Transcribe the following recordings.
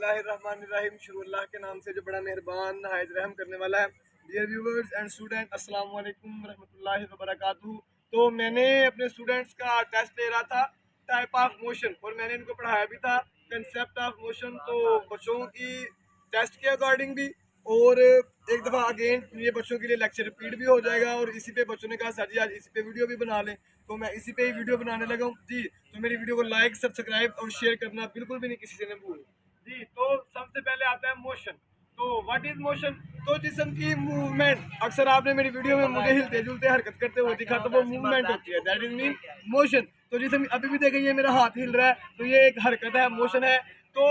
बिस्मिल्लाहिर्रहमानिर्रहीम। शुरू अल्लाह के नाम से जो बड़ा मेहरबान नहायत रहम करने वाला है। डियर व्यूवर्स एंड स्टूडेंट, अस्सलाम वालेकुम रहमतुल्लाहि व बरकातुहू। तो मैंने अपने स्टूडेंट्स का टेस्ट ले रहा था टाइप ऑफ मोशन, और मैंने इनको पढ़ाया भी था कंसेप्ट ऑफ मोशन। तो बच्चों की टेस्ट के अकॉर्डिंग भी, और एक दफ़ा अगेन ये बच्चों के लिए लेक्चर रिपीट भी हो जाएगा। और इसी पे बच्चों ने कहा सर जी आज इसी पे वीडियो भी बना लें, तो मैं इसी पे ही वीडियो बनाने लगा हूँ जी। तो मेरी वीडियो को लाइक, सब्सक्राइब और शेयर करना बिल्कुल भी नहीं किसी से न भूलें जी। तो सबसे पहले आता है मोशन। तो व्हाट इज मोशन? तो जिस्म की मूवमेंट। अक्सर आपने मेरी वीडियो में मुझे हिलते जुलते हरकत करते हुए दिखा, तो वो मूवमेंट होती है, दैट इज मीन मोशन। तो जिसम अभी भी देखें, ये मेरा हाथ हिल रहा है, तो ये एक हरकत है, मोशन है। तो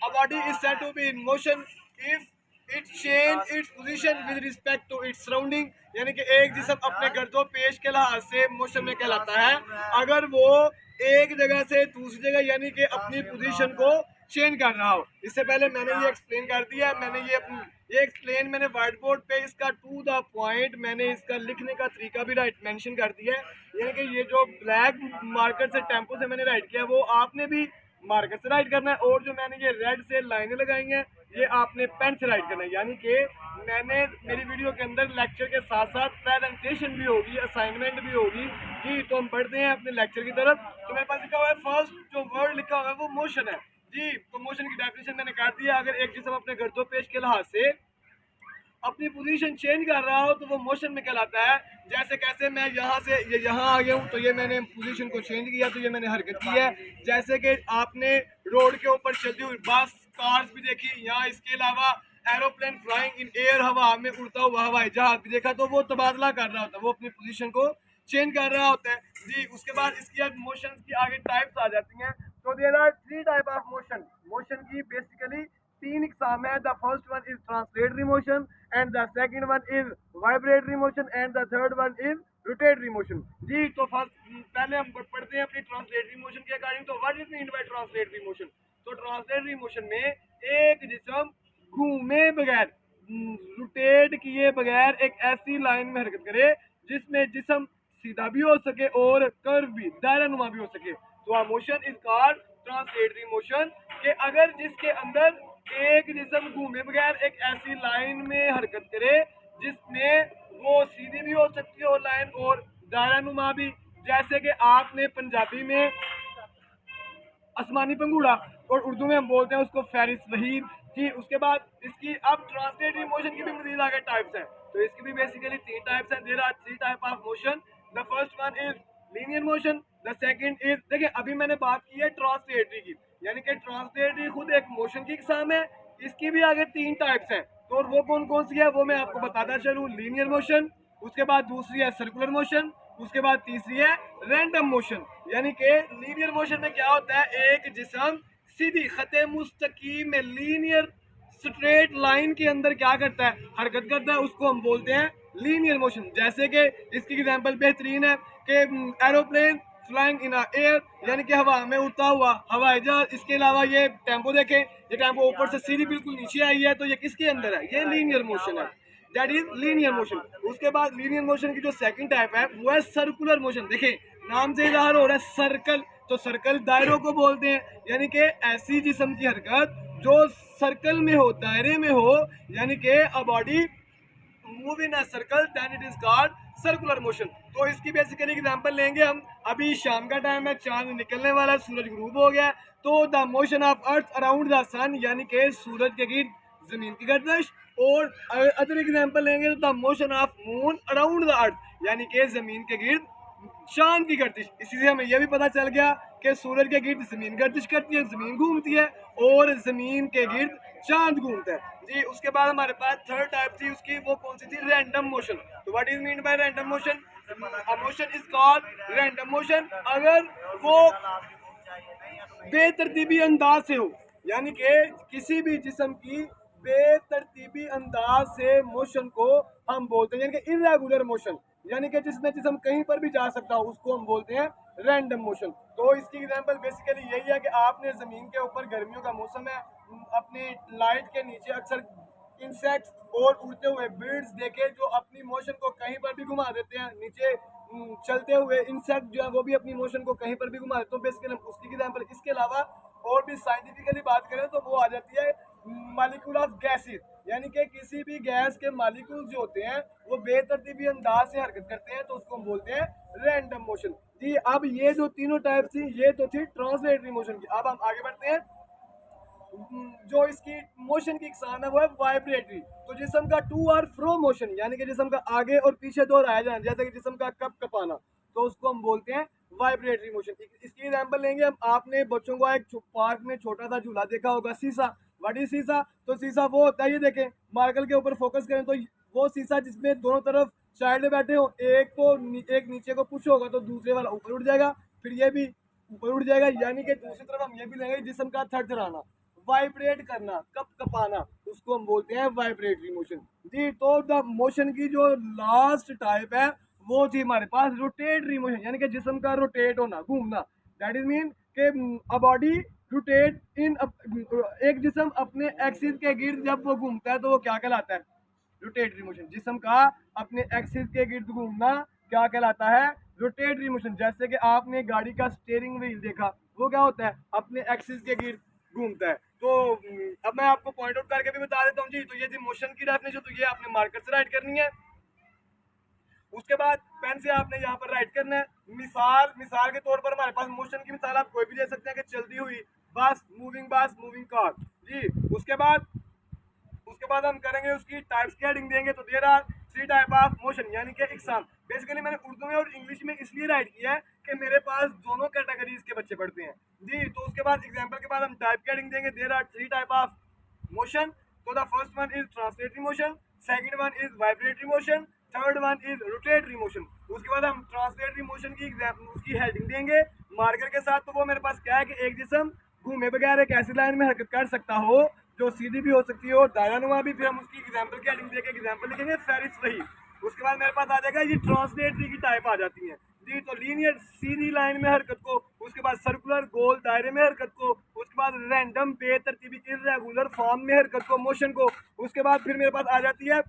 a body is said to be in motion if it change its position with respect to its surrounding। यानी कि एक जिस्म अपने गर्दो पेश के लिहाज से मोशन में कहलाता है अगर वो एक जगह से दूसरी जगह यानी कि अपनी पोजीशन को चेंज कर रहा हो। इससे पहले मैंने ये एक्सप्लेन कर दिया, मैंने ये एक्सप्लेन मैंने व्हाइट बोर्ड पे इसका टू द पॉइंट मैंने इसका लिखने का तरीका भी राइट मेंशन कर दिया है। यानी कि ये जो ब्लैक मार्कर से टेम्पो से मैंने राइट किया वो आपने भी मार्कर से राइट करना है, और जो मैंने ये रेड से लाइनें लगाई हैं ये आपने पेन से राइट करना है। यानी कि मैंने मेरी वीडियो के अंदर लेक्चर के साथ साथ प्रेजेंटेशन भी होगी, असाइनमेंट भी होगी जी। तो हम बढ़ते हैं अपने लेक्चर की तरफ। तो मेरे पास लिखा हुआ है, फर्स्ट जो वर्ड लिखा हुआ है वो मोशन है जी। तो मोशन की डेफिनेशन मैंने कर दिया, अगर एक जिस्म अपने गर्दो पेश के लिहाज से अपनी पोजीशन चेंज कर रहा हो तो वो मोशन में कहलाता है। जैसे कैसे मैं यहाँ से ये यहाँ आ गया हूँ, तो ये मैंने पोजीशन को चेंज किया, तो ये मैंने हरकत की है। जैसे कि आपने रोड के ऊपर चलती हुई बस कार्स भी देखी, यहाँ इसके अलावा एरोप्लेन फ्लाइंग इन एयर, हवा में उड़ता हुआ हवाई जहाज भी देखा, तो वो तबादला कर रहा होता है, वो अपनी पोजीशन को चेंज कर रहा होता है जी। उसके बाद इसकी अब मोशन की आगे टाइप्स आ जाती हैं। तो there are three type of motion. Motion की बेसिकली तीन इकसाम है। The first one is translatory motion, and the second one is vibratory motion, and the third one is rotatory motion जी। तो फर्स्ट पहले हम पढ़ते हैं अपनी ट्रांसलेटरी मोशन के अकॉर्डिंग। तो what is mean by translatory motion? तो ट्रांसलेटरी मोशन में एक जिस्म घूमे बगैर, रोटेट किए बगैर एक ऐसी लाइन में हरकत करे जिसमें जिस्म सीधा भी हो सके और कर्व भी, दायरा नुमा भी हो सके। तो motion is called translatory motion के अगर जिसके अंदर एक जिस्म घूमे बगैर एक ऐसी लाइन में हरकत करे जिसमें वो सीधी भी हो सकती है और लाइन और दायरा नुमा भी। जैसे कि आपने पंजाबी में आसमानी पंगूड़ा, और उर्दू में हम बोलते हैं उसको फेरिस वहीद जी। उसके बाद इसकी अब ट्रांसलेटरी मोशन की भी मजीद आगे टाइप्स हैं। तो इसकी भी बेसिकली तीन टाइप्स हैं। There are three type of motion. The first one is linear motion, the second is, देखिए अभी मैंने बात की है ट्रांसलेटरी की, यानी कि ट्रांसलेटरी खुद एक मोशन की इकसाम है। इसकी भी आगे तीन टाइप्स हैं, तो वो कौन कौन सी है वो मैं आपको बताता चलूँ। लीनियर मोशन, उसके बाद दूसरी है सर्कुलर मोशन, उसके बाद तीसरी है रैंडम मोशन। यानी कि लीनियर मोशन में क्या होता है, एक जिस्म सीधी खते मुस्तकीम में लीनियर स्ट्रेट लाइन के अंदर क्या करता है, हरकत करता है, उसको हम बोलते हैं लीनियर मोशन। जैसे कि इसकी एग्जांपल बेहतरीन है कि एरोप्लेन फ्लाइंग इन एयर, यानी कि हवा में उड़ता हुआ हवाई जहाज। इसके अलावा ये टेम्पो देखें, ये टेम्पो ऊपर से सीधी बिल्कुल नीचे आई है, तो ये किसके अंदर है, ये लीनियर मोशन है, दैट इज लीनियर मोशन। उसके बाद लीनियर मोशन की जो सेकंड टाइप है वो है सर्कुलर मोशन। देखिए नाम से इजाहर हो रहा है सर्कल, तो सर्कल दायरों को बोलते हैं, यानी कि ऐसी जिस्म की हरकत जो सर्कल में हो, दायरे में हो, यानी कि a body move in a circle then it is called circular motion. तो इसकी बेसिकली एग्जांपल लेंगे हम। अभी शाम का टाइम है, चांद निकलने वाला, सूरज ग्रूब हो गया, तो the motion of earth around the sun, यानी कि सूरज के गिर्द जमीन की गर्दिश। और अदर एग्जांपल लेंगे तो the motion of moon around the earth, यानी कि जमीन के गिर्द चांद की गर्दिश। इसी से हमें यह भी पता चल गया कि सूरज के गिर्द जमीन गर्दिश करती है, जमीन घूमती है, और जमीन के गिर्द चांद घूमता है जी। उसके बाद हमारे पास थर्ड टाइप थी उसकी, वो कौन सी थी, रैंडम मोशन। तो what is mean bye random motion? Motion is called random motion अगर वो बेतरतीबी अंदाज से हो, यानी कि किसी भी जिस्म की बेतरतीबी अंदाज से मोशन को हम बोलते हैं, यानी कि इर्रेगुलर मोशन, यानी कि जिसमें जिस्म कहीं पर भी जा सकता हो, उसको हम बोलते हैं रैंडम मोशन। तो इसकी एग्जांपल बेसिकली यही है कि आपने ज़मीन के ऊपर, गर्मियों का मौसम है, अपनी लाइट के नीचे अक्सर इंसेक्ट्स और उड़ते हुए बर्ड्स देखे जो अपनी मोशन को कहीं पर भी घुमा देते हैं। नीचे चलते हुए इंसेक्ट जो है वो भी अपनी मोशन को कहीं पर भी घुमा देते हैं, तो बेसिकली उसकी एग्जांपल। इसके अलावा और भी साइंटिफिकली बात करें तो वो आ जाती है मालिक्यूल ऑफ गैसेस, यानी कि किसी भी गैस के मालिक्यूल जो होते हैं वो बेतरतीबी अंदाज से हरकत करते हैं, तो उसको हम बोलते हैं रैंडम मोशन। जी अब ये जो तीनों टाइप थी ये तो थी ट्रांसलेटरी मोशन की। अब हम आगे बढ़ते हैं। जो इसकी मोशन की इकसाम है वो है वाइब्रेटरी। तो जिस्म का टू और फ्रो मोशन, यानी कि जिस्म का आगे और पीछे दोहराया जाना, जैसे कि जिस्म का कप कपाना, तो उसको हम बोलते हैं वाइब्रेटरी मोशन। इसकी एग्जांपल लेंगे हम। आपने बच्चों को एक पार्क में छोटा सा झूला देखा होगा, शीशा। व्हाट इज शीशा? तो शीशा वो होता है, ये देखें मार्कल के ऊपर फोकस करें तो वो शीशा जिसमें दोनों तरफ चाइल्ड बैठे हो, एक नीचे को पुश होगा तो दूसरे वाला ऊपर उठ जाएगा, फिर ये भी ऊपर उठ जाएगा। यानी कि दूसरी तरफ हम ये भी लेंगे जिस्म का थरथराना, वाइब्रेट करना, कप कपाना, उसको हम बोलते हैं वाइब्रेटरी मोशन। जी तो द मोशन की जो लास्ट टाइप है वो थी हमारे पास रोटेटरी मोशन, यानी कि जिस्म का रोटेट होना, घूमना। दैट इज मीन के अ बॉडी रोटेट इन, एक जिस्म अपने एक्सिस के गिर्द जब वो घूमता है तो वो क्या कहलाता है? Rotatory motion. जिस्म का अपने एक्सिस के गिर्द घूमना क्या कहलाता है? Rotatory motion. जैसे कि आपने गाड़ी का स्टीयरिंग व्हील देखा, वो क्या होता है? अपने एक्सिस के गिर्द घूमता है। तो अब मैं आपको पॉइंट आउट करके भी बता देता हूँ जी। तो ये थी मोशन की डेफिनेशन, तो ये आपने मार्कर से राइट करनी है। उसके बाद पेन से आपने यहाँ पर राइट करना है। मिसाल के तौर पर हमारे पास मोशन की मिसाल आप कोई भी दे सकते हैं कि चलती हुई बस, मूविंग कार जी। उसके बाद हम करेंगे उसकी टाइप्स की हेडिंग देंगे। तो there are three type of motion, यानी कि इकसाम। बेसिकली मैंने उर्दू में और इंग्लिश में इसलिए राइट किया है कि मेरे पास दोनों कैटेगरीज के बच्चे पढ़ते हैं जी। तो उसके बाद एग्जांपल के बाद हम टाइप की हेडिंग देंगे। There are three type of motion. तो the first one is translatory motion, second one is vibratory motion, third one is rotatory motion. उसके बाद हम ट्रांसलेटरी मोशन की उसकी हेडिंग देंगे मार्कर के साथ। तो वो मेरे पास क्या है कि एक जिस्म घूमे बगैर एक ऐसी लाइन में हरकत कर सकता हो जो सीधी भी हो सकती हो, दायरानुमा भी। फिर हम उसकी एग्जाम्पल की हेडिंग देके एग्जाम्पल लिखेंगे फेरिस वही। उसके बाद मेरे पास आ जाएगा ये ट्रांसलेटरी की टाइप आ जाती है जी। तो लीनियर सीधी लाइन में हरकत को, उसके बाद सर्कुलर गोल दायरे में हरकत को, उसके बाद रैंडम बेतरतीबी इर्रेगुलर फॉर्म में हरकत को, मोशन को। उसके बाद फिर मेरे पास आ जाती है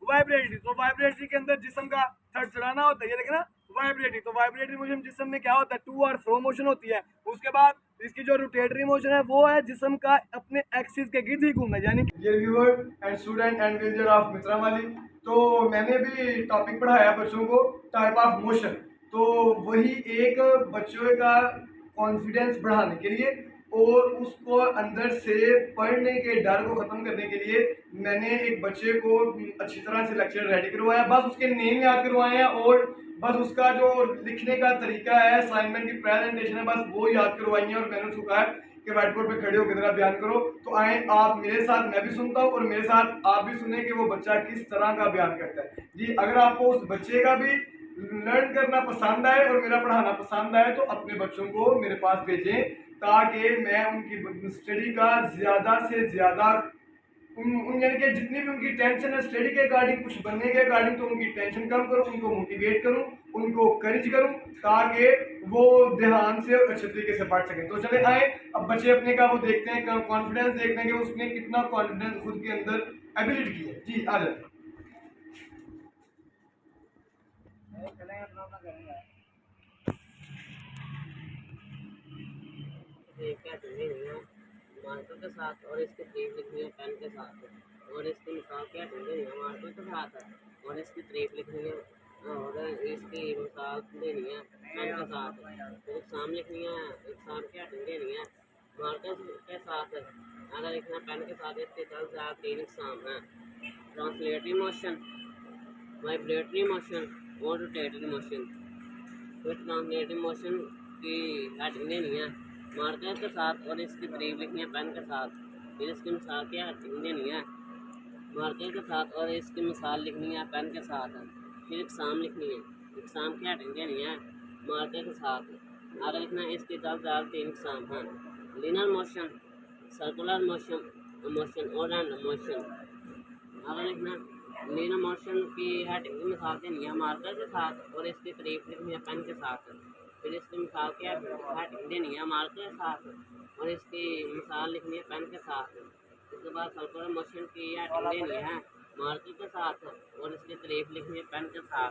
वाइब्रेटरी। तो वाइब्रेटरी के अंदर जिस्म का थरथराना होता है, ये देखना वाइब्रेटरी। तो वाइब्रेटरी मोशन जिस्म में क्या होता है? टू और फ्रो मोशन होती है। उसके बाद इसकी जो रोटेटरी मोशन है वो है जिस्म का अपने एक्सिस के गिर्द ही घूमना, यानी dear viewer and student and visitor of Mitra वाली। तो मैंने भी टॉपिक पढ़ाया बच्चों को टाइप ऑफ मोशन। तो वही एक बच्चों का कॉन्फिडेंस बढ़ाने के लिए और उसको अंदर से पढ़ने के डर को ख़त्म करने के लिए मैंने एक बच्चे को अच्छी तरह से लेक्चर रेडी करवाया। बस उसके नेम याद करवाए हैं और बस उसका जो लिखने का तरीका है, असाइनमेंट की प्रेजेंटेशन है, बस वो याद करवाई है। और मैंने उसको कहा कि व्हाइट बोर्ड पे खड़े होकर जरा बयान करो। तो आए आप मेरे साथ, मैं भी सुनता हूँ और मेरे साथ आप भी सुने कि वो बच्चा किस तरह का बयान करता है जी। अगर आपको उस बच्चे का भी लर्न करना पसंद आए और मेरा पढ़ाना पसंद आए तो अपने बच्चों को मेरे पास भेजें, ताकि मैं उनकी स्टडी का ज़्यादा से ज़्यादा यानी कि जितनी भी उनकी टेंशन है स्टडी के अकॉर्डिंग, कुछ बनने के अकॉर्डिंग, तो उनकी टेंशन कम करूँ, उनको मोटिवेट करूँ, उनको करेज करूँ, ताकि वो ध्यान से और अच्छे तरीके से पढ़ सकें। तो चले आए अब बच्चे अपने का वो देखते हैं, कॉन्फिडेंस देखते हैं कि उसने कितना कॉन्फिडेंस खुद के अंदर एबिलिटी की है जी। आ जाए मार्कर के साथ और इसकी तारीफ लिखनी है पेन के साथ, और इसकी मिसाल क्या देनी है मार्कर के साथ और इसकी तारीफ लिखनी है, और इसकी मिसाल देनी है पेन के साथ। फिर एग्जाम लिखनी है, एग्जाम की हेडिंग देनी है मार्कर के साथ, अगर लिखना पेन के साथ। इसके 10 से 3 एग्जाम हैं, ट्रांसलेटरी मोशन, वाइब्रेटरी मोशन और रोटेटरी मोशन। फिर ट्रांसलेटरी मोशन की हेडिंग देनी है मार्कर के साथ और इसकी तारीफ लिखनी है पेन के साथ। फिर इसकी मिसाल की हेडिंग देनी है मार्कर के साथ और इसकी मिसाल लिखनी है पेन के साथ। फिर एग्जाम लिखनी है, एग्जाम की हेडिंग देनी है मार्कर के साथ, आगे लिखना है इसके 3 एग्जाम हैं, लीनियर मोशन, सर्कुलर मोशन और रैंडम मोशन। आगे लिखना लीनियर मोशन की हेडिंग की मिसाल देनी है मार्कर के साथ और इसकी तारीफ लिखनी है पेन के साथ। फिर इसकी मिसाल की हेडिंग देनी है मार्कर के साथ और इसकी मिसाल लिखनी है पेन के साथ। उसके बाद सर्कुलर मोशन की हेडिंग देनी है मार्कर के साथ और इसकी तारीफ लिखनी है पेन के साथ।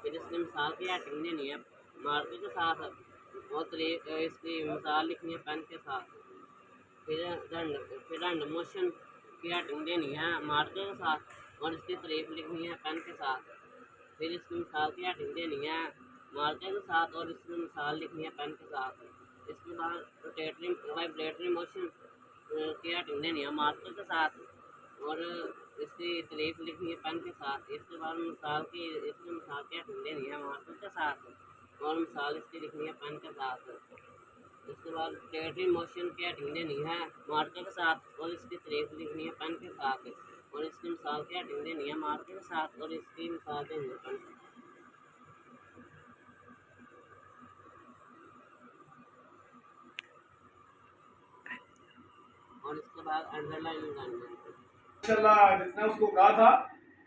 फिर इसकी मिसाल की हेडिंग देनी है मार्कर के साथ और इसकी मिसाल लिखनी है पेन के साथ। फिर रंड मोशन की हेडिंग देनी है मार्कर के साथ और इसकी तारीफ लिखनी है पेन के साथ। फिर इसकी मिसाल की हेडिंग देनी है मार्कर के साथ और इसमें मिसाल लिखनी है पेन के साथ। इसके बाद रोटेटरी वाइब्रेटरी मोशन की हेडिंग देनी है मार्कर के साथ और इसकी तारीफ लिखनी है पेन के साथ। इसके बाद मिसाल की हेडिंग देनी है मार्कर के साथ और मिसाल इसकी लिखनी है पेन के साथ। उसके बाद रोटेटरी मोशन की हेडिंग देनी है मार्कर के साथ और इसकी तारीफ लिखनी है पेन के साथ और इसकी मिसाल की हेडिंग देनी है मार्कर के साथ और इसकी मिसाल देनी है पेन के साथ। और इसके बाद अंडरलाइन लगानी है। माशाल्लाह जितना उसको कहा था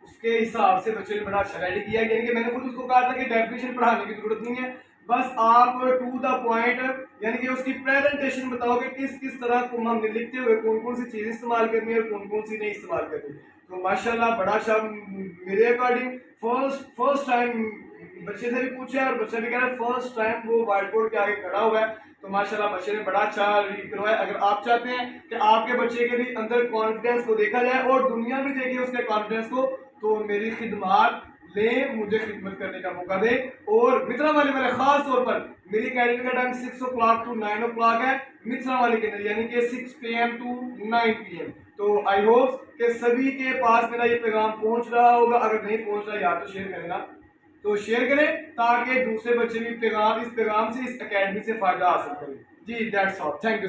उसके हिसाब से बच्चे ने बड़ा अच्छा रेडी किया, यानी कि मैंने खुद उसको कहा था कि डेफिनेशन पढ़ाने की जरूरत नहीं है, बस आप टू द पॉइंट यानी कि उसकी प्रेजेंटेशन बताओगे किस किस तरह को हमने लिखते हुए कौन कौन सी चीज़ इस्तेमाल करनी है और कौन कौन सी नहीं इस्तेमाल करनी। तो माशाल्लाह बड़ा अच्छा मेरे अकॉर्डिंग फर्स्ट टाइम बच्चे से भी पूछा और बच्चा भी कह रहा है फर्स्ट टाइम वो व्हाइट बोर्ड के आगे खड़ा हुआ है। तो माशाल्लाह बच्चे ने बड़ा अच्छा रीड करवाया। अगर आप चाहते हैं कि आपके बच्चे के भी अंदर कॉन्फिडेंस को देखा जाए और दुनिया भी देखे उसके कॉन्फिडेंस को, तो मेरी खिदमत ले, मुझे खिदमत करने का मौका दे। और मित्रा वाले मेरे खास तौर पर मेरी अकेडमी का टाइम 6 o'clock to 9 o'clock है मित्रा वाले के अंदर, यानी कि 6 PM to 9 PM। तो आई होप कि सभी के पास मेरा ये पैगाम पहुंच रहा होगा। अगर नहीं पहुंच रहा यार तो शेयर करना, तो शेयर करें ताकि दूसरे बच्चे भी इस पैगाम से इस अकेडमी से फायदा हासिल करें। जी दैट्स ऑल, थैंक यू।